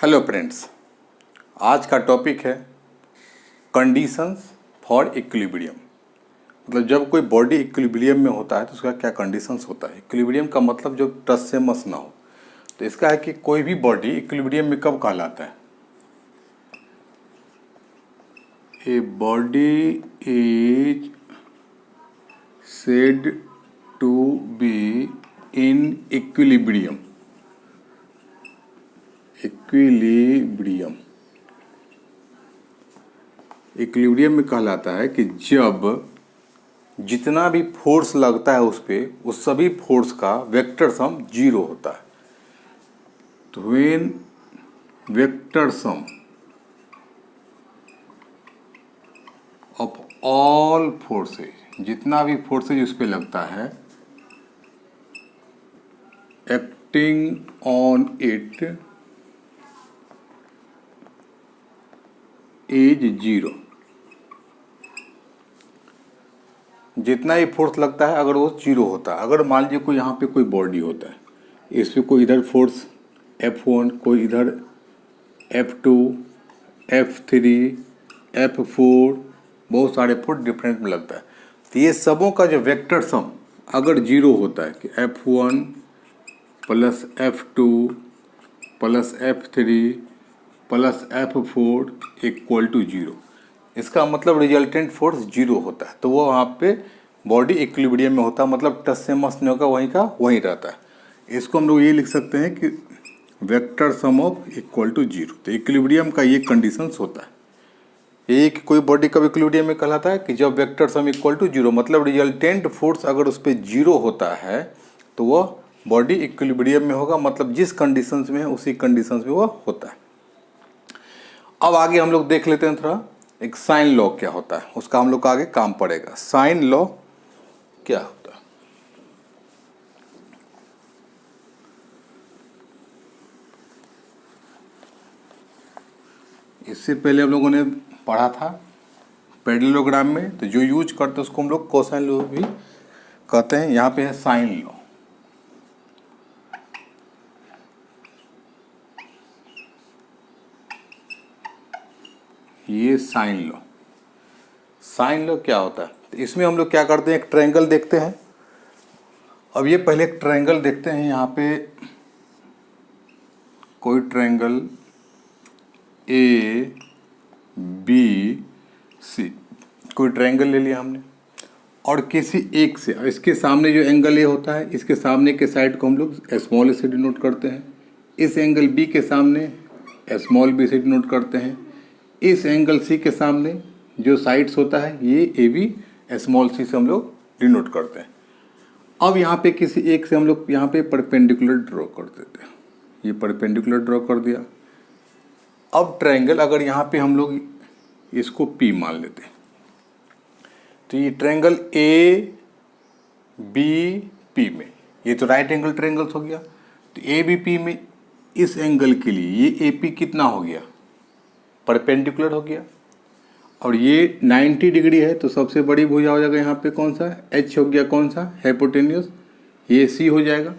Hello friends, आज का topic है कंडीशंस फॉर इक्विलिब्रियम। मतलब जब कोई बॉडी इक्विलिब्रियम में होता है तो उसका क्या कंडीशंस होता है। इक्विलिब्रियम का मतलब जो टच से मस ना हो। तो इसका है कि कोई भी बॉडी इक्विलिब्रियम में कब कहलाता है। A body is said to be in equilibrium. Equilibrium में कहलाता है कि जब जितना भी फोर्स लगता है उस पे, उस सभी फोर्स का वेक्टर सम जीरो होता है। तो when vector sum of all forces, जितना भी फोर्सेज उस पे लगता है, acting on it is zero. जितना ही फोर्स लगता है अगर वो जीरो होता है। अगर मान लीजिए कोई यहाँ पे कोई बॉडी होता है, इस पे कोई इधर फोर्स F1, कोई इधर F2, F3, F4, बहुत सारे फोर्स डिफरेंट में लगता है। तो ये सबों का जो वेक्टर सम अगर जीरो होता है कि F1 plus F2 plus F3 plus F4 equal to zero, इसका मतलब रिजल्टेंट फोर्स जीरो होता है। तो वो वहाँ पे बॉडी इक्विलिब्रियम में होता है, मतलब टच से मस नहीं होगा, वहीं का वहीं रहता है। इसको हम लोग ये लिख सकते हैं कि vector sum of equal to zero. तो इक्विलिब्रियम का ये कंडीशंस होता है। ये कि कोई बॉडी कब इक्विलिब्रियम में कहलाता है कि जब vector sum equal to zero, मतलब रिजल्टेंट फोर्स अगर उस पर जीरो होता है तो वह बॉडी इक्विलिब्रियम में होगा। मतलब जिस कंडीशंस में है उसी कंडीशंस में वह होता है। अब आगे हम लोग देख लेते हैं थोड़ा एक साइन लॉ क्या होता है, उसका हम लोग का आगे काम पड़ेगा। साइन लॉ क्या होता है, इससे पहले हम लोगों ने पढ़ा था पैरेललोग्राम में। तो जो यूज करते हैं उसको हम लोग कोसाइन लॉ भी कहते हैं। यहाँ पे है साइन लॉ। ये साइन लॉ, साइन लॉ क्या होता है। तो इसमें हम लोग क्या करते हैं, एक ट्रायंगल देखते हैं। अब ये पहले एक ट्रायंगल देखते हैं। यहाँ पे कोई ट्रायंगल ए बी सी, कोई ट्रायंगल ले लिया हमने और किसी एक से, इसके सामने जो एंगल ए होता है, इसके सामने के साइड को हम लोग स्मॉल से डिनोट करते हैं। इस एंगल बी के सामने स्मॉल बी से डिनोट करते हैं। इस एंगल सी के सामने जो साइड्स होता है ये ए बी स्मॉल सी से हम लोग डिनोट करते हैं। अब यहाँ पे किसी एक से हम लोग यहाँ पे परपेंडिकुलर ड्रॉ कर देते हैं। ये परपेंडिकुलर ड्रॉ कर दिया। अब ट्रायंगल अगर यहाँ पे हम लोग इसको P मान लेते हैं तो ये ट्रायंगल ए बी पी में, ये तो राइट एंगल ट्रायंगल्स हो गया। तो ए बी पी में इस एंगल के लिए ये ए पी कितना हो गया, परपेंडिकुलर हो गया। और ये 90 डिग्री है तो सबसे बड़ी भुजा हो जाएगा यहाँ पे कौन सा, H हो गया, कौन सा, हाइपोटेन्यूस, ये C हो जाएगा।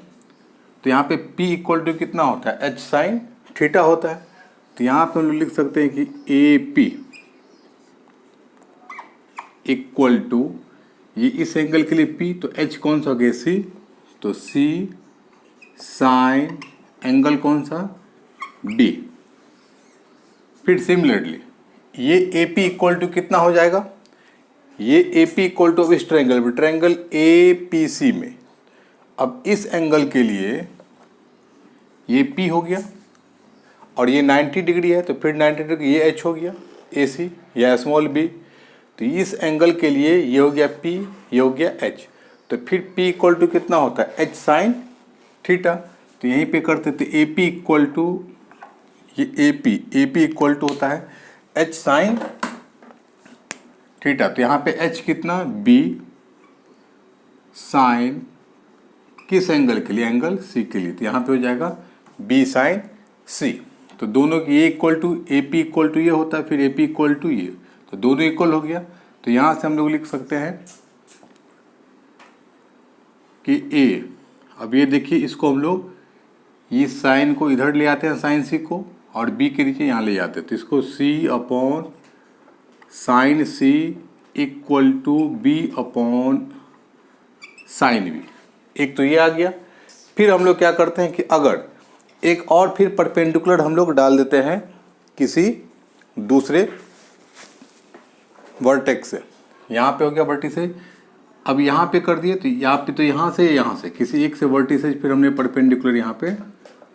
तो यहाँ पे P इक्वल टू कितना होता है, H साइन थीटा होता है। तो यहाँ पे हम लोग लिख सकते हैं कि ए पी इक्वल टू, ये इस एंगल के लिए P तो H कौन सा हो गया, C, तो C साइन एंगल कौन सा, D। फिर सिमिलरली ये ए पी इक्वल टू कितना हो जाएगा, ये ए पी इक्वल टू इस ट्रायंगल ए पी सी में, अब इस एंगल के लिए ये P हो गया और ये 90 डिग्री है तो फिर 90 डिग्री ये H हो गया, ए सी या स्मॉल b। तो इस एंगल के लिए ये हो गया P, ये हो गया H। तो फिर P इक्वल टू कितना होता है, H साइन थीटा। तो यहीं पे करते थे ए पी इक्वल टू, ये ए पी इक्वल टू होता है H साइन थीटा। तो यहाँ पे H कितना, B साइन किस एंगल के लिए, एंगल C के लिए। तो यहाँ पे हो जाएगा B साइन C। तो दोनों की A equal to A P equal to ये होता है, फिर ए पी इक्वल टू ये, तो दोनों इक्वल हो गया। तो यहाँ से हम लोग लिख सकते हैं कि A, अब ये देखिए इसको हम लोग, ये साइन को इधर ले आते हैं साइन C को, और बी के नीचे यहाँ ले जाते हैं, तो इसको C upon sine C equal to B upon sine B. एक तो ये आ गया। फिर हम लोग क्या करते हैं कि अगर एक और फिर परपेंडिकुलर हम लोग डाल देते हैं किसी दूसरे वर्टेक्स से। यहाँ पे हो गया वर्टिसेज, अब यहाँ पे कर दिए तो यहाँ से यहाँ से किसी एक से वर्टिसेज फिर हमने परपेंडिकुलर यहाँ पे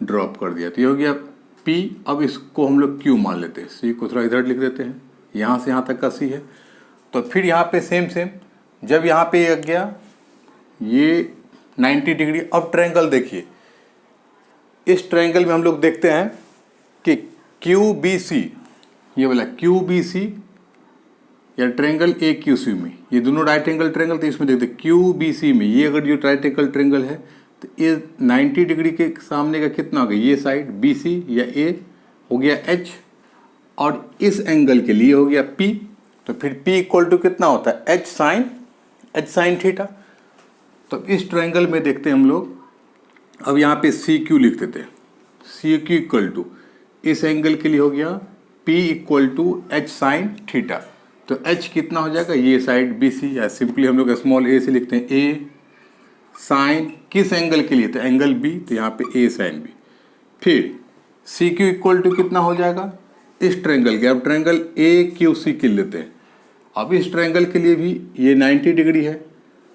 ड्रॉप कर दिया, तो ये हो गया P। अब इसको हम लोग Q मान लेते हैं, C को थोड़ा इधर लिख देते हैं, यहाँ से यहाँ तक का C है। तो फिर यहाँ पे सेम जब यहाँ पे आ गया ये 90 डिग्री। अब ट्रायंगल देखिए, इस ट्रायंगल में हम लोग देखते हैं कि QBC, ये वाला QBC या ट्रायंगल AQC में, ये दोनों राइट एंगल ट्रायंगल, तो इसमें देखते हैं QBC में ये अगर जो राइट एंगल ट्रायंगल है तो ये 90 डिग्री के सामने का कितना हो गया, ये साइड BC या A हो गया H, और इस एंगल के लिए हो गया P। तो फिर P इक्वल टू कितना होता है, H साइन थीटा। तो इस ट्रायंगल में देखते हैं हम लोग, अब यहाँ पे CQ लिख देते हैं, CQ इक्वल टू इस एंगल के लिए हो गया P equal to H sine theta. तो H कितना हो जाएगा, ये साइड BC, या सिंपली हम लोग स्मॉल a से लिखते हैं A साइन किस एंगल के लिए, तो एंगल B, तो यहाँ पे A साइन B। फिर CQ इक्वल टू कितना हो जाएगा, इस ट्रायंगल के, अब ट्रायंगल AQC के लेते हैं। अब इस ट्रायंगल के लिए भी ये 90 डिग्री है,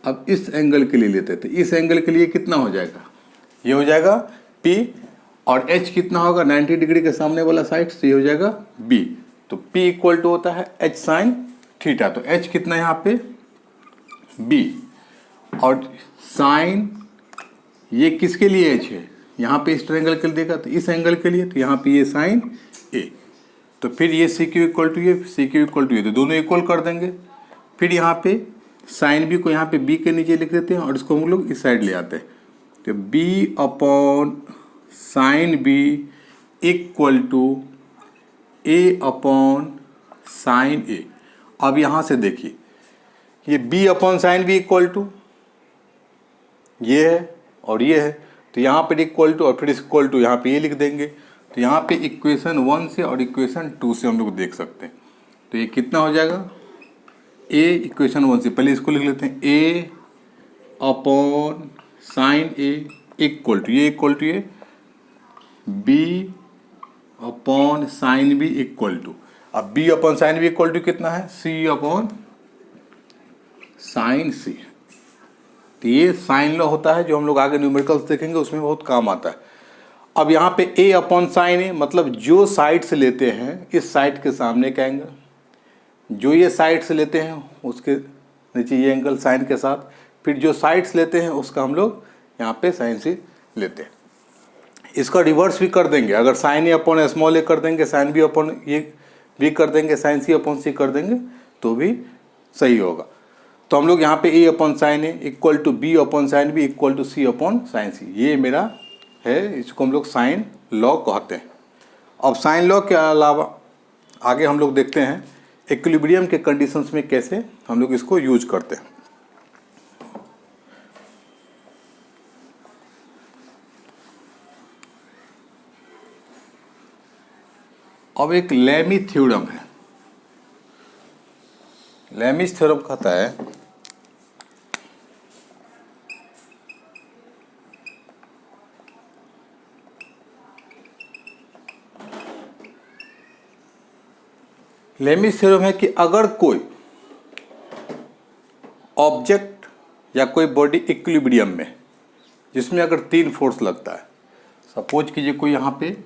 अब इस एंगल के लिए लेते हैं, तो इस एंगल के लिए कितना हो जाएगा, ये हो जाएगा P, और H कितना होगा 90 डिग्री के सामने वाला साइड, से हो जाएगा B। तो P इक्वल टू होता है H साइन थीटा। तो H कितना यहाँ पे B, और साइन ये किसके लिए H है, यहाँ पे इस ट्रायंगल के लिए देखा तो इस एंगल के लिए, तो यहाँ पे ये साइन A। तो फिर ये CQ इक्वल टू ये, CQ इक्वल टू ये, तो दोनों इक्वल कर देंगे। फिर यहाँ पे साइन B को यहाँ पे B के नीचे लिख देते हैं, और इसको हम लोग इस साइड ले आते हैं, तो B upon sine B equal to A upon sine A। अब यहाँ से देखिए, ये B upon sine B equal to ये है और ये है, तो यहाँ पे इक्वल टू और फिर इक्वल टू यहाँ पे ये लिख देंगे। तो यहाँ पे इक्वेशन 1 से और इक्वेशन 2 से हम लोग देख सकते हैं। तो ये कितना हो जाएगा, A इक्वेशन 1 से, पहले इसको लिख लेते हैं, A upon sine A equal to ये B upon sine B equal to, अब B upon sine B equal to कितना है, C अपॉन साइन C। तो ये साइन लॉ होता है जो हम लोग आगे न्यूमेरिकल्स देखेंगे, उसमें बहुत काम आता है। अब यहाँ पे A अपॉन साइन A, मतलब जो साइड से लेते हैं इस साइड के सामने का एंगल, जो ये साइड से लेते हैं उसके नीचे ये एंगल साइन के साथ, फिर जो साइड्स लेते हैं उसका हम लोग यहाँ पे साइन C लेते हैं। इसका रिवर्स भी कर देंगे, अगर sine A upon small a कर देंगे, साइन B अपॉन ये भी कर देंगे, साइन C अपॉन C कर देंगे तो भी सही होगा। तो हम लोग यहाँ पे A upon sine A equal to B upon sine B equal to C upon sine C, ये मेरा है, इसको हम लोग साइन लॉ कहते हैं। अब साइन लॉ के अलावा आगे हम लोग देखते हैं इक्विलिब्रियम के कंडीशंस में कैसे हम लोग इसको यूज करते हैं। अब एक लेमी थ्योरम है, लेमिस थ्योरम कहता है लेमिस थ्योरम है कि अगर कोई ऑब्जेक्ट या कोई बॉडी इक्विलिब्रियम में, जिसमें अगर 3 फोर्स लगता है, सपोज कीजिए कोई यहाँ पे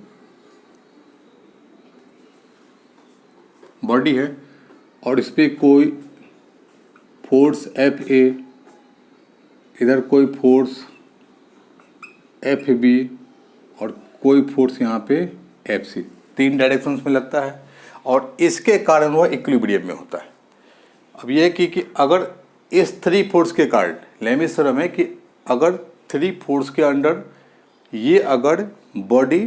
बॉडी है और इस पर कोई फोर्स FA, इधर कोई फोर्स FB और कोई फोर्स यहाँ पे FC, 3 डायरेक्शंस में लगता है और इसके कारण वह इक्विलिब्रियम में होता है। अब यह कि अगर इस 3 फोर्स के कारण, लेमिस थ्योरम है कि अगर 3 फोर्स के अंडर ये अगर बॉडी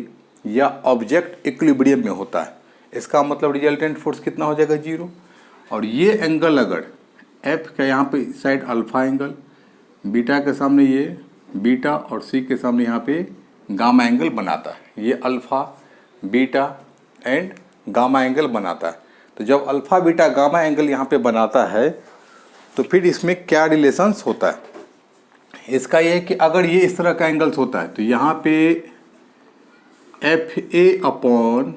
या ऑब्जेक्ट इक्विलिब्रियम में होता है, इसका मतलब रिजल्टेंट फोर्स कितना हो जाएगा, 0। और ये एंगल अगर F का यहाँ पे साइड अल्फा एंगल, बीटा के सामने ये बीटा और C के सामने यहाँ पे गामा एंगल बनाता है, ये alpha beta and gamma angle बनाता है। तो जब अल्फ़ा बीटा गामा एंगल यहाँ पे बनाता है तो फिर इसमें क्या रिलेशंस होता है, इसका ये है कि अगर ये इस तरह का एंगल्स होता है तो यहाँ पे F A upon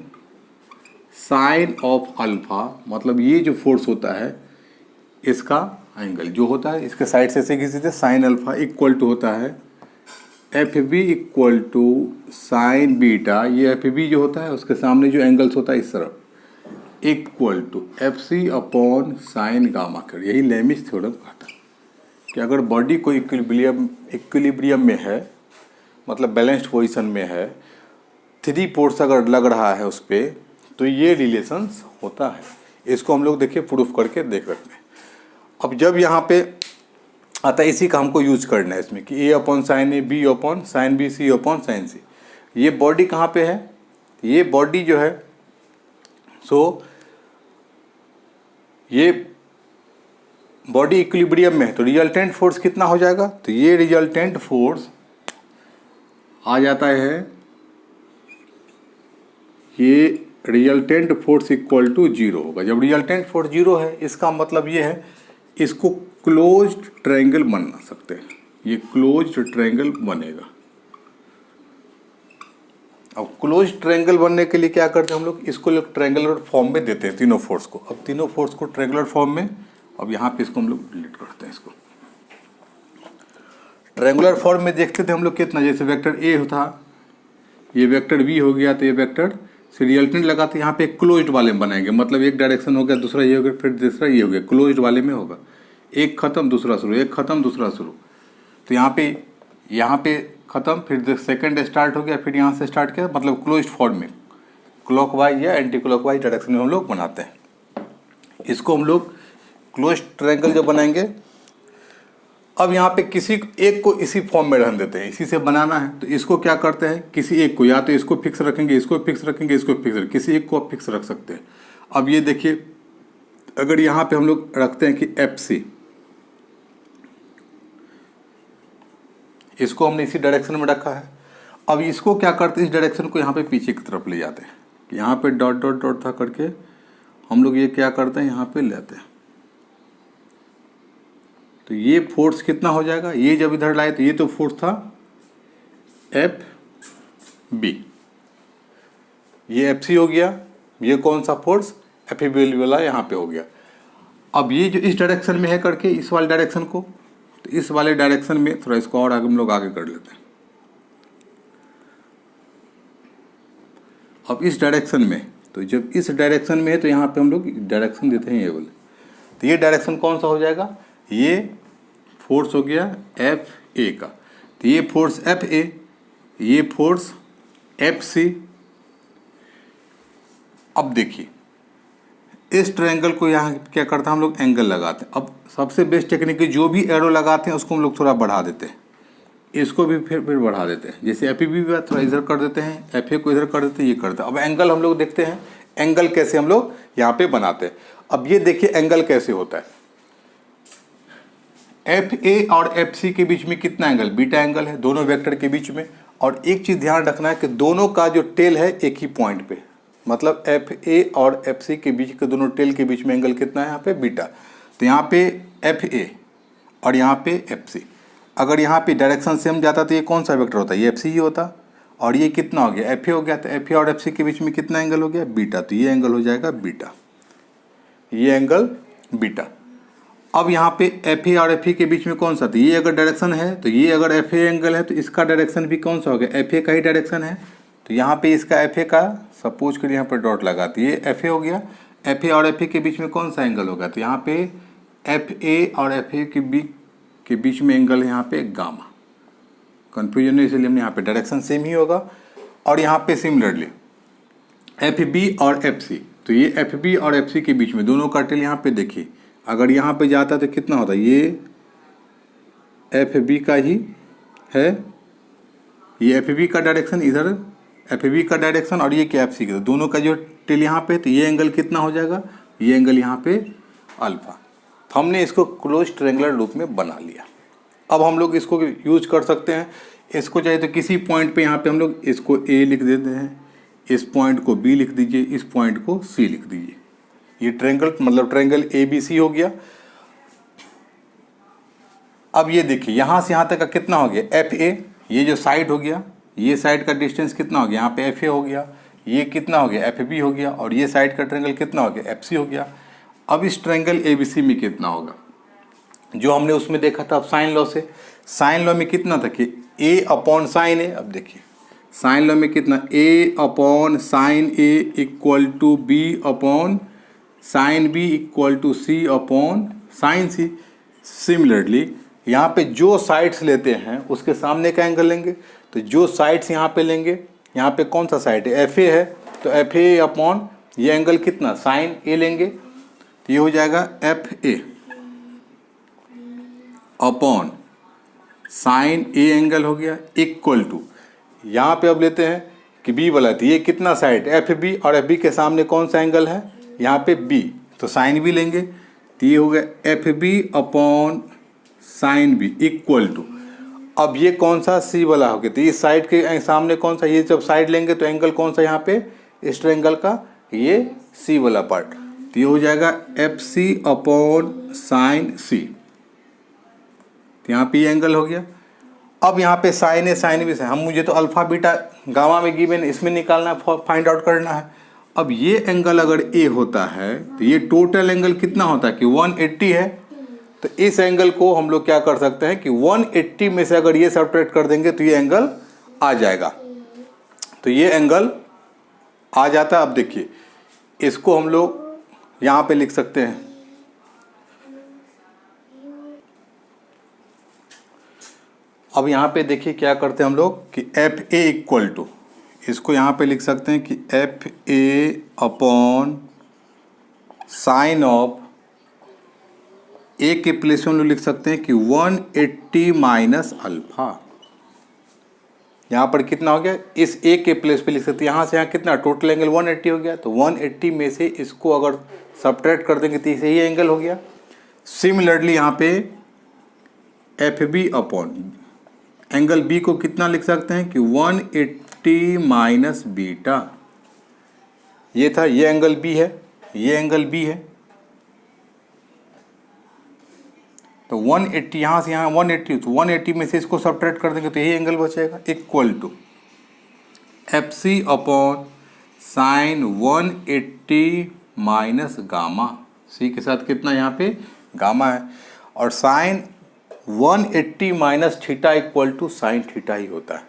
sine of alpha, मतलब ये जो फोर्स होता है इसका एंगल जो होता है इसके साइड से ऐसे खींचते साइन अल्फ़ा इक्वल टू होता है F B equal to sine beta. ये एफ बी जो होता है उसके सामने जो एंगल्स होता है इस तरफ equal to F C upon sine gamma कर। यही लेमिस थ्योरम कहता है कि अगर बॉडी को इक्विलिब्रियम में है, मतलब बैलेंस्ड पोजीशन में है, 3 फोर्स अगर लग रहा है उस पर, तो ये रिलेशंस होता है। इसको हम लोग देखिए प्रूफ करके देख सकते हैं। अब जब यहाँ पे आता है इसी का हमको यूज करना है इसमें कि ए अपॉन साइन ए, बी अपॉन साइन बी, सी अपॉन साइन सी। ये बॉडी कहाँ पे है, ये बॉडी जो है ये बॉडी इक्विलिब्रियम में है, तो रिजल्टेंट फोर्स कितना हो जाएगा, तो ये रिजल्टेंट फोर्स आ जाता है, ये रिजल्टेंट फोर्स इक्वल टू 0 होगा। जब रिजल्टेंट फोर्स 0 है इसका मतलब ये है इसको क्लोज्ड ट्रायंगल बना सकते हैं, ये क्लोज्ड ट्रायंगल बनेगा। अब क्लोज्ड ट्रायंगल बनने के लिए क्या करते हैं हम लोग, इसको लोग ट्रायंगुलर फॉर्म में देते हैं तीनों फोर्स को। अब तीनों फोर्स को ट्रायंगुलर फॉर्म में, अब यहाँ पे इसको हम लोग डिलीट करते हैं। इसको ट्रायंगुलर फॉर्म में देखते थे हम लोग कितना, जैसे वेक्टर ए था, ये वेक्टर बी हो गया, तो ये वेक्टर से रिजल्टेंट लगाते यहाँ पे एक क्लोज्ड वाले में बनाएंगे, मतलब एक डायरेक्शन हो गया, दूसरा ये हो गया, फिर दूसरा ये हो गया, क्लोज्ड वाले में होगा, एक खत्म दूसरा शुरू, एक खत्म दूसरा शुरू। तो यहाँ पे खत्म, फिर सेकंड स्टार्ट हो गया, फिर यहाँ से स्टार्ट किया, मतलब क्लोज्ड फॉर्म में क्लॉकवाइज या एंटी क्लॉकवाइज डायरेक्शन में हम लोग बनाते हैं। इसको हम लोग क्लोज्ड ट्रायंगल जब बनाएंगे, अब यहाँ पे किसी एक को इसी फॉर्म में रहने देते हैं, इसी से बनाना है, तो इसको क्या करते हैं, किसी एक को या तो इसको फिक्स रखेंगे, इसको फिक्स रखेंगे, इसको फिक्स रखेंगे, किसी एक को फिक्स रख सकते हैं। अब ये देखिए, अगर यहाँ पे हम लोग रखते हैं कि एफ सी, इसको हमने इसी डायरेक्शन में रखा है। अब इसको क्या करते हैं, इस डायरेक्शन को यहाँ पे पीछे की तरफ ले जाते हैं, यहाँ पे डॉट डॉट डॉट था करके हम लोग ये क्या करते हैं, यहाँ पे लेते हैं। तो ये फोर्स कितना हो जाएगा, ये जब इधर लाए तो ये तो फोर्स था एफ बी, ये एफ सी हो गया, ये कौन सा फोर्स एफ बी वाला यहाँ पे हो गया। अब ये जो इस डायरेक्शन में है करके इस वाले डायरेक्शन को, तो इस वाले डायरेक्शन में थोड़ा इसको और आगे हम लोग आगे कर लेते हैं। अब इस डायरेक्शन में, तो जब इस डायरेक्शन में है तो यहाँ पे हम लोग डायरेक्शन देते हैं ये वाले, तो ये डायरेक्शन कौन सा हो जाएगा, ये फोर्स हो गया एफ ए का, तो ये फोर्स एफ ए, ये फोर्स एफ सी। अब देखिए इस ट्रायंगल को यहाँ क्या करते हैं हम लोग, एंगल लगाते हैं। अब सबसे बेस्ट टेक्निक है, जो भी एरो लगाते हैं उसको हम लोग थोड़ा बढ़ा देते हैं, इसको भी फिर बढ़ा देते हैं। जैसे एफ बी थोड़ा इधर कर देते हैं, एफ ए को इधर कर देते हैं, ये करते हैं। अब एंगल हम लोग देखते हैं, एंगल कैसे हम लोग यहाँ पे बनाते हैं। अब ये देखिए एंगल कैसे होता है, एफ ए और एफ सी के बीच में कितना एंगल, बीटा एंगल है दोनों वेक्टर के बीच में। और एक चीज़ ध्यान रखना है कि दोनों का जो टेल है एक ही पॉइंट पे, मतलब एफ ए और एफ सी के बीच के दोनों टेल के बीच में एंगल कितना है यहाँ पे, बीटा। तो यहाँ पे एफ ए और यहाँ पे एफ सी, अगर यहाँ पे डायरेक्शन सेम जाता तो ये कौन सा वेक्टर होता, ये एफ सी ही होता। और ये कितना हो गया, एफ ए हो गया, तो एफ ए और एफ सी के बीच में कितना एंगल हो गया, बीटा। तो ये एंगल हो जाएगा बीटा, ये एंगल बीटा। अब यहाँ पे एफ ए और एफ ई के बीच में कौन सा था, ये अगर डायरेक्शन है तो ये अगर एफ ए एंगल है तो इसका डायरेक्शन भी कौन सा हो गया, एफ ए का ही डायरेक्शन है। तो यहाँ पे इसका एफ ए का सपोज करिए यहाँ पर डॉट लगाती है, ये एफ ए हो गया, एफ ए और एफ ए के बीच में कौन सा एंगल होगा, तो यहाँ पे एफ ए और एफ ए के बीच में एंगल है यहाँ पे गामा। कन्फ्यूजन है इसलिए हमने यहाँ पे डायरेक्शन सेम ही होगा। और यहाँ पे सिमिलरली एफ बी और एफ सी, तो ये एफ बी और एफ सी के बीच में दोनों का टेल यहाँ पे देखिए, अगर यहाँ पे जाता तो कितना होता, ये एफ बी का ही है, ये एफ बी का डायरेक्शन, इधर एफ बी का डायरेक्शन, और ये क्या एफ सी का, दोनों का जो टेल यहाँ पे, तो ये एंगल कितना हो जाएगा, ये एंगल यहाँ पे अल्फा। तो हमने इसको क्लोज ट्रायंगुलर रूप में बना लिया। अब हम लोग इसको यूज कर सकते हैं, इसको चाहे तो किसी पॉइंट पे यहाँ पे हम लोग इसको ए लिख देते हैं, इस पॉइंट को बी लिख दीजिए, इस पॉइंट को सी लिख दीजिए। ये ट्रायंगल मतलब ट्रायंगल ए बी सी हो गया। अब ये देखिए यहाँ से यहाँ तक का कितना हो गया, एफ ए, ये जो साइड हो गया, ये साइड का डिस्टेंस कितना हो गया, यहाँ पे एफ ए हो गया, ये कितना हो गया, एफ बी हो गया, और ये साइड का ट्रायंगल कितना हो गया, एफ सी हो गया। अब इस ट्रायंगल ए बी सी में कितना होगा, जो हमने उसमें देखा था अब साइन लॉ से, साइन लॉ में कितना था कि ए अपॉन साइन ए। अब देखिए साइन लॉ में कितना, A upon sine A equal to B upon sine B equal to C upon sine C. Similarly यहाँ पे जो साइड्स लेते हैं उसके सामने का एंगल लेंगे, तो जो साइड्स यहाँ पे लेंगे, यहाँ पे कौन सा साइड है, एफ ए है, तो एफ ए अपॉन ये एंगल कितना साइन ए लेंगे, तो ये हो जाएगा F A upon sine A angle हो गया इक्वल टू, यहाँ पे अब लेते हैं कि बी वाला, तो ये कितना साइड एफ बी, और एफ बी के सामने कौन सा एंगल है यहाँ पे बी, तो साइन बी लेंगे, तो ये हो गया F B upon sine B equal to, अब ये कौन सा सी वाला हो गया, तो इस साइड के सामने कौन सा, ये जब साइड लेंगे तो एंगल कौन सा यहाँ पे इस ट्रायंगल का, ये सी वाला पार्ट, तो ये हो जाएगा एफ सी अपॉन साइन सी, तो यहाँ पे ये एंगल हो गया। अब यहाँ पे साइन ए साइन बी से हम, मुझे तो अल्फा बीटा गामा में गिवन इसमें निकालना है, फाइंड आउट करना है। अब ये एंगल अगर ए होता है तो ये टोटल एंगल कितना होता है कि 180 है, तो इस एंगल को हम लोग क्या कर सकते हैं कि 180 में से अगर ये सब्ट्रैक्ट कर देंगे तो ये एंगल आ जाएगा, तो ये एंगल आ जाता है। अब देखिए इसको हम लोग यहाँ पे लिख सकते हैं, अब यहाँ पे देखिए क्या करते हैं हम लोग कि एफ ए इक्वल टू, इसको यहाँ पे लिख सकते हैं कि F A upon sine of A के प्लेस में हम लोग लिख सकते हैं कि 180 माइनस अल्फा। यहाँ पर कितना हो गया, इस ए के प्लेस पे लिख सकते हैं, यहाँ से यहाँ कितना टोटल एंगल 180 हो गया, तो 180 में से इसको अगर सब्ट्रैक्ट कर देंगे तो इसे ही एंगल हो गया। सिमिलरली यहाँ पे F B upon angle B को कितना लिख सकते हैं कि 180 माइनस बीटा, ये था, ये एंगल बी है, ये एंगल बी है, तो 180 यहाँ से यहाँ 180, तो 180 में से इसको सब्ट्रैक्ट कर देंगे तो यही एंगल बचेगा equal to F C upon sine 180 minus gamma, C के साथ कितना यहाँ पे गामा है, और sine 180 minus theta equal to sine theta ही होता है।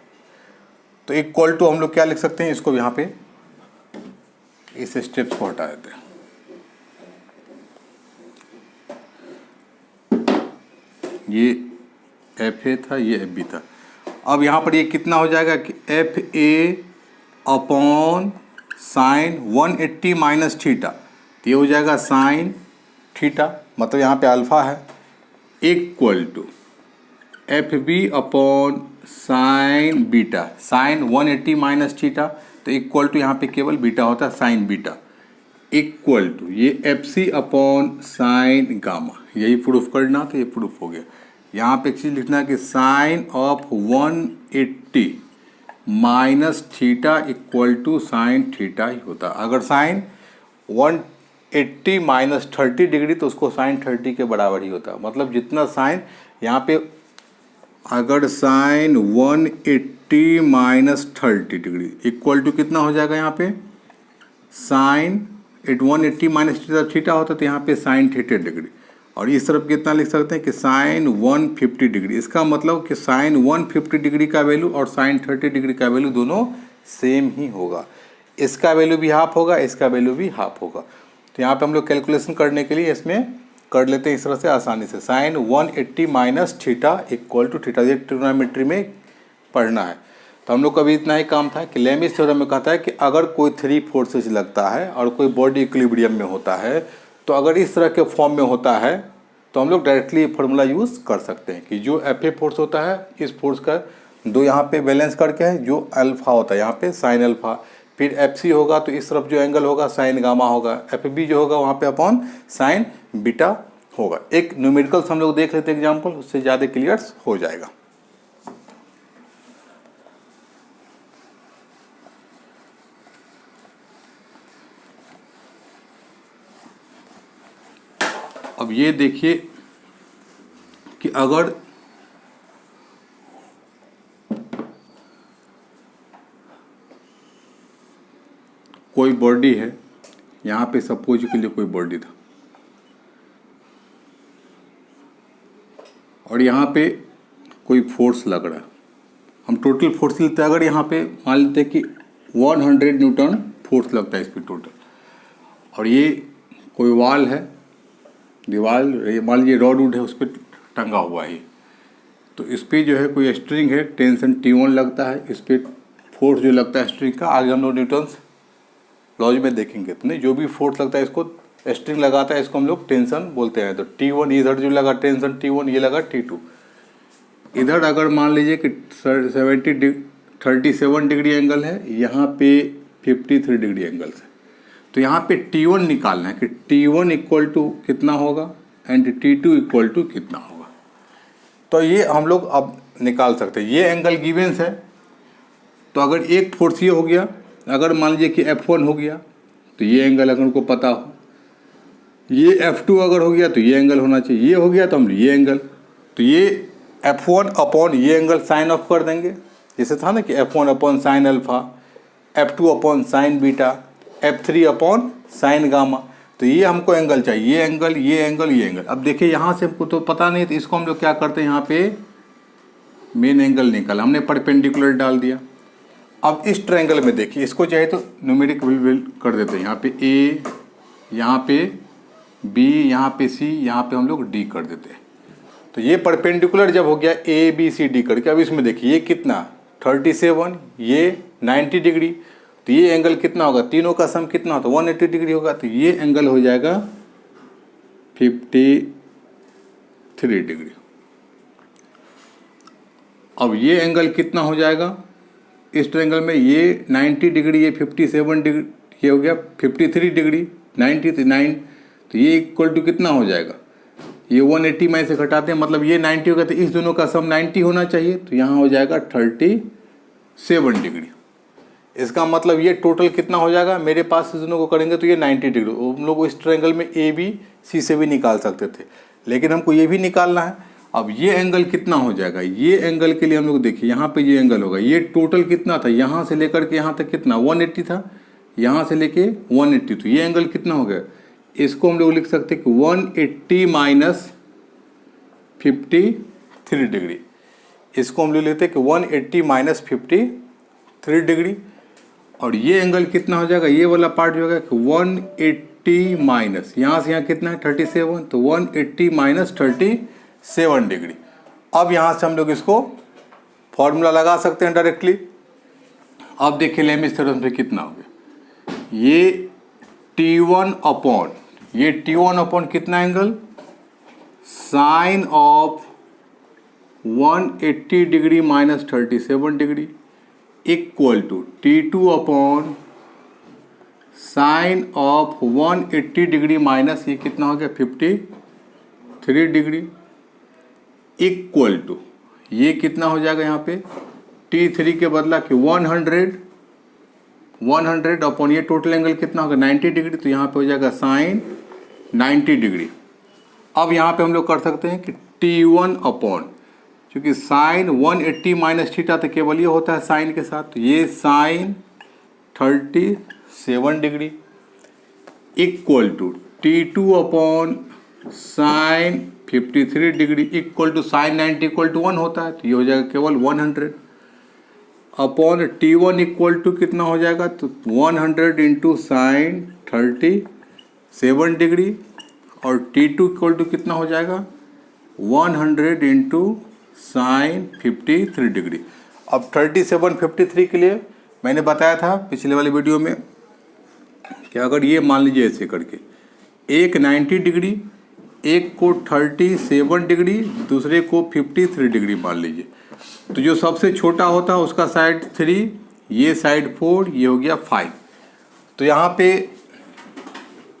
तो इक्वल टू हम लोग क्या लिख सकते हैं, इसको यहाँ पे इस स्टेप्स को हटा देते हैं, ये एफ ए था, ये एफ बी था। अब यहाँ पर ये कितना हो जाएगा कि F A upon sine 180 minus theta, तो ये हो जाएगा साइन थीटा, मतलब यहाँ पे अल्फा है, equal to F B upon sine beta, sine 180 minus theta, तो इक्वल टू यहाँ पे केवल बीटा होता है साइन बीटा, इक्वल टू ये F C upon sine gamma, यही प्रूफ करना, तो ये प्रूफ हो गया। यहाँ पे एक चीज़ लिखना है कि sine of 180 minus theta equal to sine theta ही होता है। अगर साइन 180 माइनस 30 डिग्री तो उसको साइन 30 के बराबर ही होता है, मतलब जितना साइन यहाँ पे, अगर sine 180 minus 30 degree equal to कितना हो जाएगा, यहाँ पे साइन 180 माइनस थीटा होता है, तो यहाँ पे साइन 30 डिग्री, और इस तरफ कितना लिख सकते हैं कि साइन 150 डिग्री। इसका मतलब कि साइन 150 डिग्री का वैल्यू और साइन 30 डिग्री का वैल्यू दोनों सेम ही होगा, इसका वैल्यू भी हाफ होगा, इसका वैल्यू भी हाफ होगा। तो यहाँ पे हम लोग कैलकुलेशन करने के लिए इसमें कर लेते हैं इस तरह से आसानी से, sine 180 minus theta equal to theta, ये ट्रिग्नोमेट्री में पढ़ना है। तो हम लोग का भी इतना ही काम था कि लेमिस थ्योरम में कहता है कि अगर कोई 3 फोर्सेज लगता है और कोई बॉडी इक्विलिब्रियम में होता है, तो अगर इस तरह के फॉर्म में होता है तो हम लोग डायरेक्टली फार्मूला यूज़ कर सकते हैं कि जो एफ ए फोर्स होता है, इस फोर्स का दो यहाँ पे बैलेंस करके है, जो अल्फा होता है यहाँ पे साइन अल्फा, फिर एफ सी होगा तो इस तरफ जो एंगल होगा साइन गामा होगा, एफ बी जो होगा वहाँ पे अपॉन साइन बीटा होगा। एक न्यूमेरिकल्स हम लोग देख लेते हैं एग्जाम्पल, उससे ज़्यादा क्लियर हो जाएगा। अब ये देखिए कि अगर कोई बॉडी है, यहाँ पे सपोज के लिए कोई बॉडी था और यहाँ पे कोई फोर्स लग रहा है, हम टोटल फोर्स लेते हैं। अगर यहाँ पे मान लेते हैं कि 100 न्यूटन फोर्स लगता है इस पर टोटल, और ये कोई वाल है, दीवार मान लीजिए रॉड वुड है, उस पर टंगा हुआ है, तो इस पर जो है कोई स्ट्रिंग है, टेंशन T1 लगता है, इस पर फोर्स जो लगता है स्ट्रिंग का, आगे हम लोग न्यूटन्स लॉज में देखेंगे। तो नहीं, जो भी फोर्स लगता है इसको स्ट्रिंग लगाता है, इसको हम लोग टेंशन बोलते हैं। तो T1 इधर जो लगा टेंशन T1, ये लगा T2। इधर अगर मान लीजिए कि 37 डिग्री एंगल है, यहाँ पे 53 डिग्री एंगल है, तो यहाँ पे T1 निकालना है कि T1 इक्वल टू कितना होगा एंड T2 इक्वल टू कितना होगा। तो ये हम लोग अब निकाल सकते हैं। ये एंगल गिवेंस है, तो अगर एक फोर्स ये हो गया, अगर मान लीजिए कि F1 हो गया तो ये एंगल अगर उनको पता हो, ये F2 अगर हो गया तो ये एंगल होना चाहिए, ये हो गया तो हम ये एंगल, तो ये F1 अपॉन ये एंगल साइन ऑफ कर देंगे, जैसे था ना कि F1 upon sine alpha, F2 upon sine beta, F3 upon sine gamma. तो ये हमको एंगल चाहिए, ये एंगल, ये एंगल, ये एंगल। अब देखिए यहाँ से हमको तो पता नहीं, तो इसको हम लोग क्या करते हैं, यहाँ पे मेन एंगल निकाला हमने, परपेंडिकुलर डाल दिया। अब इस ट्रायंगल में देखिए, इसको चाहे तो न्यूमेरिक वैल्यू कर देते हैं, यहाँ पे A, यहाँ पे B, यहाँ पे C, यहाँ पे हम लोग D कर देते हैं। तो ये परपेंडिकुलर जब हो गया A B C D करके, अब इसमें देखिए ये कितना 37, ये 90 डिग्री, तो ये एंगल कितना होगा, तीनों का सम कितना होता है 180 डिग्री होगा, तो ये एंगल हो जाएगा 53 डिग्री। अब ये एंगल कितना हो जाएगा इस ट्रायंगल में, ये 90 डिग्री, ये 57 डिग्री, ये हो गया 53 डिग्री, 90 तो 9, तो ये इक्वल टू कितना हो जाएगा, ये 180 में से घटाते हैं, मतलब ये 90 होगा, तो इस दोनों का सम 90 होना चाहिए, तो यहाँ हो जाएगा 37 डिग्री। इसका मतलब ये टोटल कितना हो जाएगा, मेरे पास इस दोनों को करेंगे तो ये 90 डिग्री। हम लोग इस ट्रायंगल में A B C से भी निकाल सकते थे, लेकिन हमको ये भी निकालना है। अब ये एंगल कितना हो जाएगा, ये एंगल के लिए हम लोग देखिए, यहाँ पे ये एंगल होगा, ये टोटल कितना था, यहाँ से लेकर के यहाँ तक कितना 180 था, यहाँ से लेके 180, तो ये एंगल कितना हो गया, इसको हम लोग लिख सकते हैं कि 180 माइनस 53 डिग्री। इसको हम लोग लेते हैं कि 180 माइनस 53 डिग्री। और ये एंगल कितना हो जाएगा, ये वाला पार्ट जो होगा कि 180 माइनस, यहाँ से यहाँ कितना है 37, तो 180 माइनस 37 डिग्री। अब यहाँ से हम लोग इसको फॉर्मूला लगा सकते हैं डायरेक्टली। अब देखिए लेमिस थ्योरम से कितना हो गया, ये T1 अपॉन, ये T1 अपॉन कितना angle, sine of 180 degree minus 37 degree equal to T2 upon sine of 180 degree minus ये कितना हो गया 53 डिग्री इक्वल टू, ये कितना हो जाएगा यहाँ पे T3 के बदला कि 100 अपॉन ये टोटल एंगल कितना होगा 90 डिग्री, तो यहाँ पे हो जाएगा साइन 90 डिग्री। अब यहाँ पे हम लोग कर सकते हैं कि T1 अपॉन, क्योंकि साइन 180 माइनस थीटा तो केवल ये होता है साइन के साथ, तो ये sine 37 degree equal to T2 upon sine 53 degree equal to sine 90 equal to 1 होता है, तो ये हो जाएगा केवल 100 अपॉन T1 इक्वल टू कितना हो जाएगा, तो 100 इंटू साइन 37 डिग्री और T2 इक्वल टू कितना हो जाएगा 100 इंटू साइन 53 डिग्री। अब 53 के लिए मैंने बताया था पिछले वाले वीडियो में कि अगर ये मान लीजिए ऐसे करके, एक 90 डिग्री, एक को 37 डिग्री, दूसरे को 53 डिग्री मान लीजिए, तो जो सबसे छोटा होता है उसका साइड 3, ये साइड 4, ये हो गया 5। तो यहाँ पे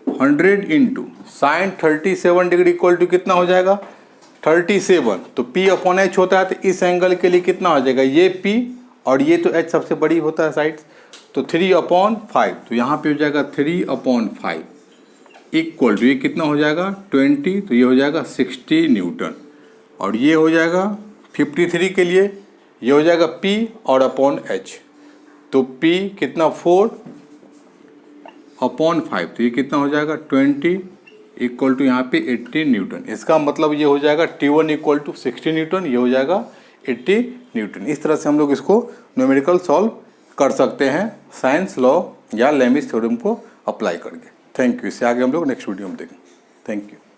100 into sine 37 degree equal to कितना हो जाएगा 37, तो P अपॉन H होता है, तो इस एंगल के लिए कितना हो जाएगा, ये P और ये तो H सबसे बड़ी होता है साइड, तो 3/5, तो यहाँ पे हो जाएगा 3/5 इक्वल टू, ये कितना हो जाएगा 20, तो ये हो जाएगा 60 न्यूटन। और ये हो जाएगा 53 के लिए, ये हो जाएगा P और अपॉन H। तो P कितना 4 अपॉन 5, तो ये कितना हो जाएगा 20 इक्वल टू यहाँ पे 80 न्यूटन। इसका मतलब ये हो जाएगा T1 इक्वल टू 60 न्यूटन, ये हो जाएगा 80 न्यूटन। इस तरह से हम लोग इसको न्यूमेरिकल सॉल्व कर सकते हैं साइंस लॉ या लेमिस थ्योरम को अप्लाई करके। Thank you. इससे आगे हम लोग नेक्स्ट वीडियो में देखेंगे। Thank you.